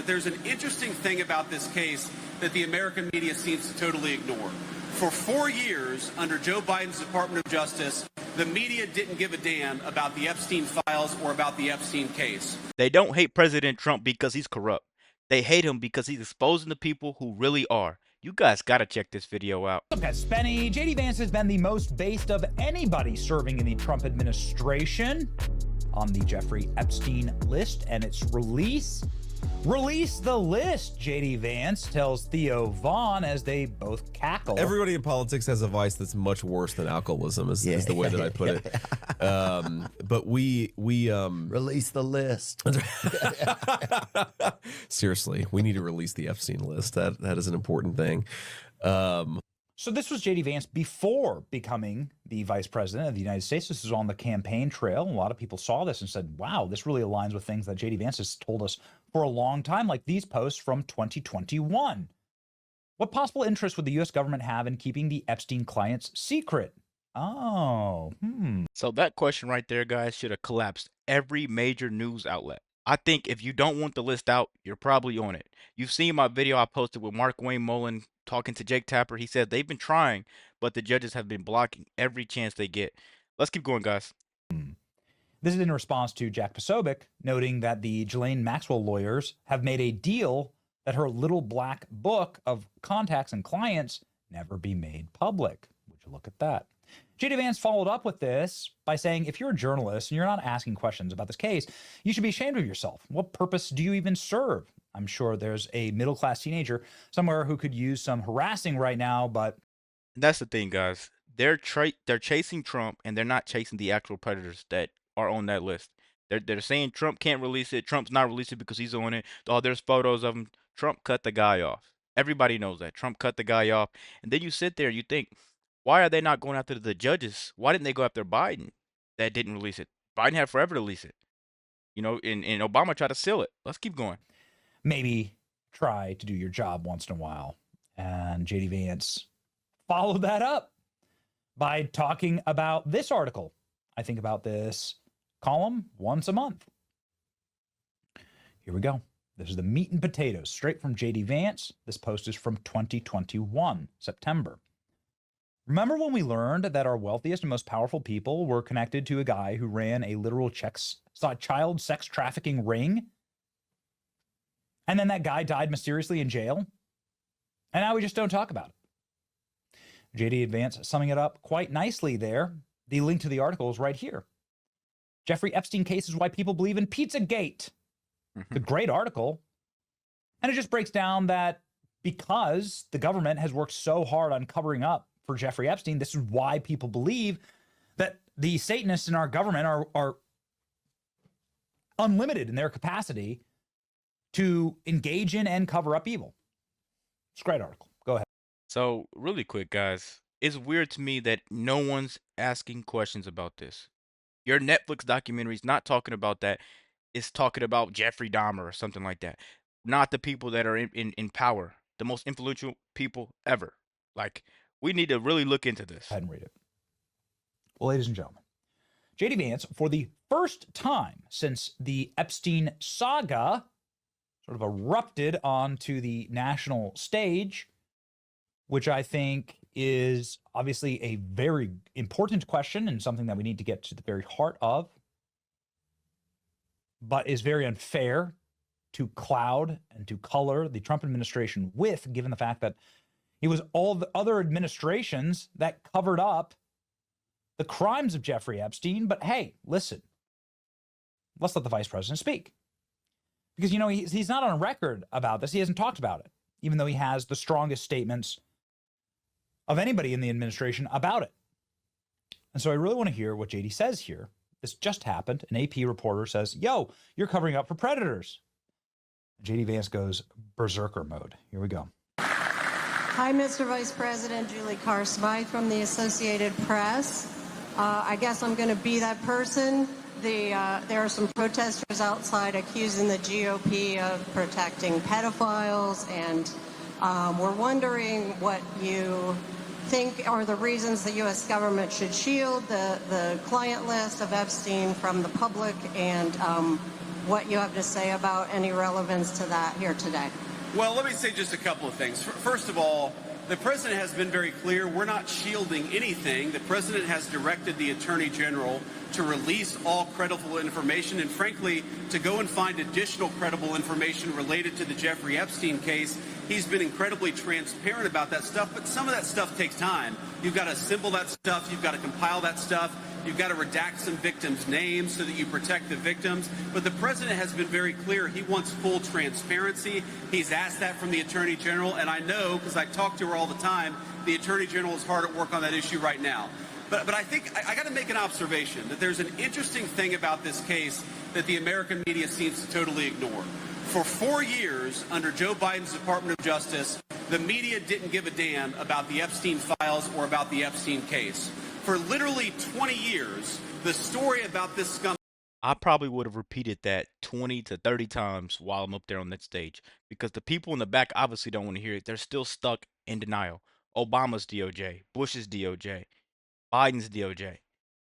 there's an interesting thing about this case that the American media seems to totally ignore. For 4 years, under Joe Biden's Department of Justice, the media didn't give a damn about the Epstein files or about the Epstein case. They don't hate President Trump because he's corrupt. They hate him because he's exposing the people who really are. You guys gotta check this video out. What's up, guys? Spenny. JD Vance has been the most based of anybody serving in the Trump administration on the Jeffrey Epstein list and its release. Release the list, JD Vance tells Theo Vaughn as they both cackle. Everybody in politics has a vice that's much worse than alcoholism, is the way that I put it. But we release the list. Seriously, we need to release the Epstein list. That is an important thing. So this was JD Vance before becoming the vice president of the United States. This is on the campaign trail. A lot of people saw this and said, wow, this really aligns with things that JD Vance has told us for a long time, like these posts from 2021. What possible interest would the U.S. government have in keeping the Epstein clients secret? So that question right there, guys, should have collapsed every major news outlet. I think if you don't want the list out, you're probably on it. You've seen my video I posted with Mark Wayne Mullen talking to Jake Tapper. He said they've been trying, but the judges have been blocking every chance they get. Let's keep going, guys. This is in response to Jack Posobiec noting that the Ghislaine Maxwell lawyers have made a deal that her little black book of contacts and clients never be made public. Would you look at that? JD Vance followed up with this by saying, if you're a journalist and you're not asking questions about this case, you should be ashamed of yourself. What purpose do you even serve? I'm sure there's a middle-class teenager somewhere who could use some harassing right now, but That's the thing, guys. They're chasing Trump, and they're not chasing the actual predators that are on that list. They're saying Trump can't release it. Trump's not releasing it because he's on it. Oh, there's photos of him. Trump cut the guy off. Everybody knows that. Trump cut the guy off. And then you sit there, you think, why are they not going after the judges? Why didn't they go after Biden that didn't release it? Biden had forever to release it. You know, and Obama tried to seal it. Let's keep going. maybe try to do your job once in a while. And JD Vance followed that up by talking about this article. I think about this column once a month. Here we go. This is the meat and potatoes straight from JD Vance. This post is from 2021, September. Remember when we learned that our wealthiest and most powerful people were connected to a guy who ran a literal child sex trafficking ring? And then that guy died mysteriously in jail? And now we just don't talk about it. JD Vance summing it up quite nicely there. The link to the article is right here. Jeffrey Epstein case is why people believe in Pizzagate. It's a great article. And it just breaks down that because the government has worked so hard on covering up for Jeffrey Epstein, this is why people believe that the Satanists in our government are unlimited in their capacity to engage in and cover up evil. It's a great article. Go ahead. So, really quick, guys, it's weird to me that no one's asking questions about this. Your Netflix documentary is not talking about that. It's talking about Jeffrey Dahmer or something like that. Not the people that are in power, the most influential people ever. Like, we need to really look into this. Go ahead and read it. Well, ladies and gentlemen, JD Vance, for the first time since the Epstein saga sort of erupted onto the national stage, which I think is obviously a very important question and something that we need to get to the very heart of, but is very unfair to cloud and to color the Trump administration with, given the fact that it was all the other administrations that covered up the crimes of Jeffrey Epstein. But hey, listen, let's let the vice president speak. Because, you know, he's not on record about this. He hasn't talked about it, even though he has the strongest statements of anybody in the administration about it. And so I really want to hear what JD says here. This just happened. An AP reporter says, yo, you're covering up for predators. JD Vance goes berserker mode. Here we go. Hi, Mr. Vice President. Julie Carr-Smythe from the Associated Press. I guess I'm going to be that person. There are some protesters outside accusing the GOP of protecting pedophiles, and we're wondering what you think are the reasons the U.S. government should shield the client list of Epstein from the public, and what you have to say about any relevance to that here today. Well, let me say just a couple of things. First of all, the president has been very clear. We're not shielding anything. The president has directed the attorney general to release all credible information and, frankly, to go and find additional credible information related to the Jeffrey Epstein case. He's been incredibly transparent about that stuff, but some of that stuff takes time. You've got to assemble that stuff. You've got to compile that stuff. You've got to redact some victims' names so that you protect the victims. But the president has been very clear. He wants full transparency. He's asked that from the attorney general. And I know, because I talk to her all the time, the attorney general is hard at work on that issue right now. But I think I got to make an observation that there's an interesting thing about this case that the American media seems to totally ignore. For 4 years, under Joe Biden's Department of Justice, the media didn't give a damn about the Epstein files or about the Epstein case. For literally 20 years, the story about this scum. I probably would have repeated that 20 to 30 times while I'm up there on that stage, because the people in the back obviously don't want to hear it. They're still stuck in denial. Obama's DOJ, Bush's DOJ, Biden's DOJ.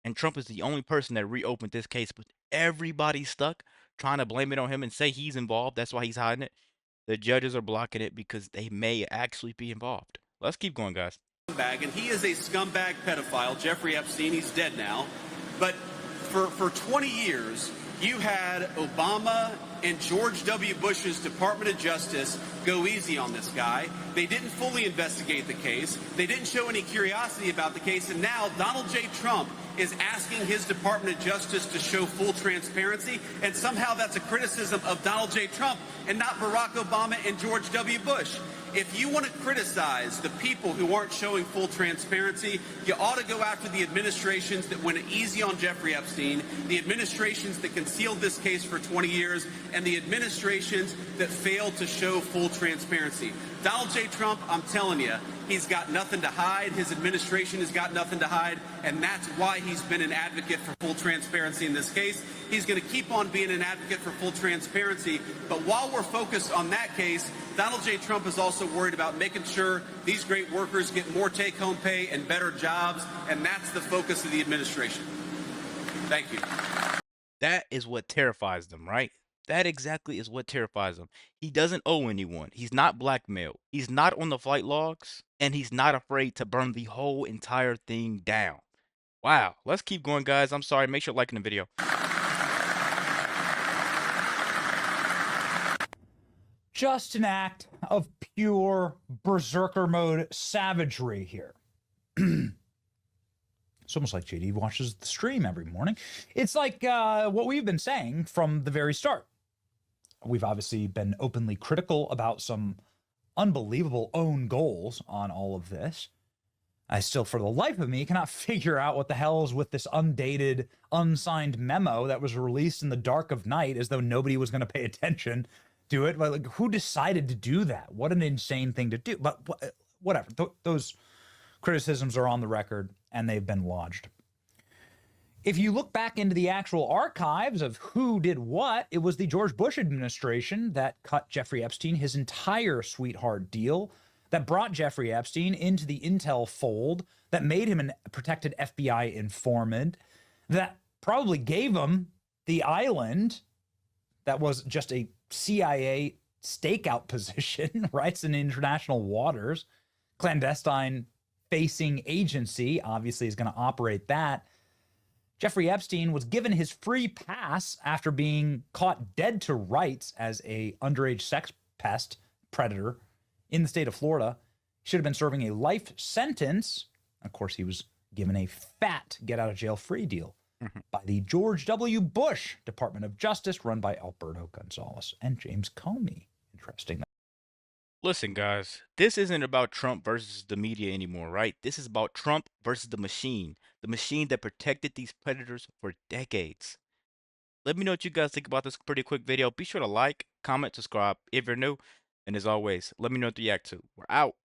And Trump is the only person that reopened this case, but everybody's stuck trying to blame it on him and say he's involved. That's why he's hiding it. The judges are blocking it because they may actually be involved. Let's keep going, guys. And he is a scumbag pedophile, Jeffrey Epstein. He's dead now. But for 20 years, you had Obama and George W. Bush's Department of Justice go easy on this guy. They didn't fully investigate the case. They didn't show any curiosity about the case. And now Donald J. Trump is asking his Department of Justice to show full transparency. And somehow that's a criticism of Donald J. Trump and not Barack Obama and George W. Bush. If you want to criticize the people who aren't showing full transparency, you ought to go after the administrations that went easy on Jeffrey Epstein, the administrations that concealed this case for 20 years, and the administrations that failed to show full transparency. Donald J. Trump, I'm telling you, he's got nothing to hide. His administration has got nothing to hide, and that's why he's been an advocate for full transparency in this case. He's going to keep on being an advocate for full transparency, but while we're focused on that case, Donald J. Trump is also worried about making sure these great workers get more take-home pay and better jobs, and that's the focus of the administration. Thank you. That is what terrifies them, right? That exactly is what terrifies him. He doesn't owe anyone. He's not blackmailed. He's not on the flight logs, and he's not afraid to burn the whole entire thing down. Wow. Let's keep going, guys. I'm sorry. Make sure you're liking the video. Just an act of pure berserker mode savagery here. It's almost like JD watches the stream every morning. It's like what we've been saying from the very start. We've obviously been openly critical about some unbelievable own goals on all of this. I still, for the life of me, cannot figure out what the hell is with this undated, unsigned memo that was released in the dark of night as though nobody was going to pay attention to it. But like, who decided to do that? What an insane thing to do. But whatever. Those criticisms are on the record and they've been lodged. If you look back into the actual archives of who did what, it was the George Bush administration that cut Jeffrey Epstein his entire sweetheart deal, that brought Jeffrey Epstein into the intel fold, that made him a protected FBI informant, that probably gave him the island that was just a CIA stakeout position, right? It's in international waters. Clandestine facing agency obviously is going to operate that. Jeffrey Epstein was given his free pass after being caught dead to rights as a underage sex pest predator in the state of Florida. He should have been serving a life sentence. Of course, he was given a fat get-out-of-jail-free deal by the George W. Bush Department of Justice, run by Alberto Gonzales and James Comey. Interesting. Listen, guys, this isn't about Trump versus the media anymore, right? This is about Trump versus the machine that protected these predators for decades. Let me know what you guys think about this pretty quick video. Be sure to like, comment, subscribe if you're new. And as always, let me know what to react to. We're out.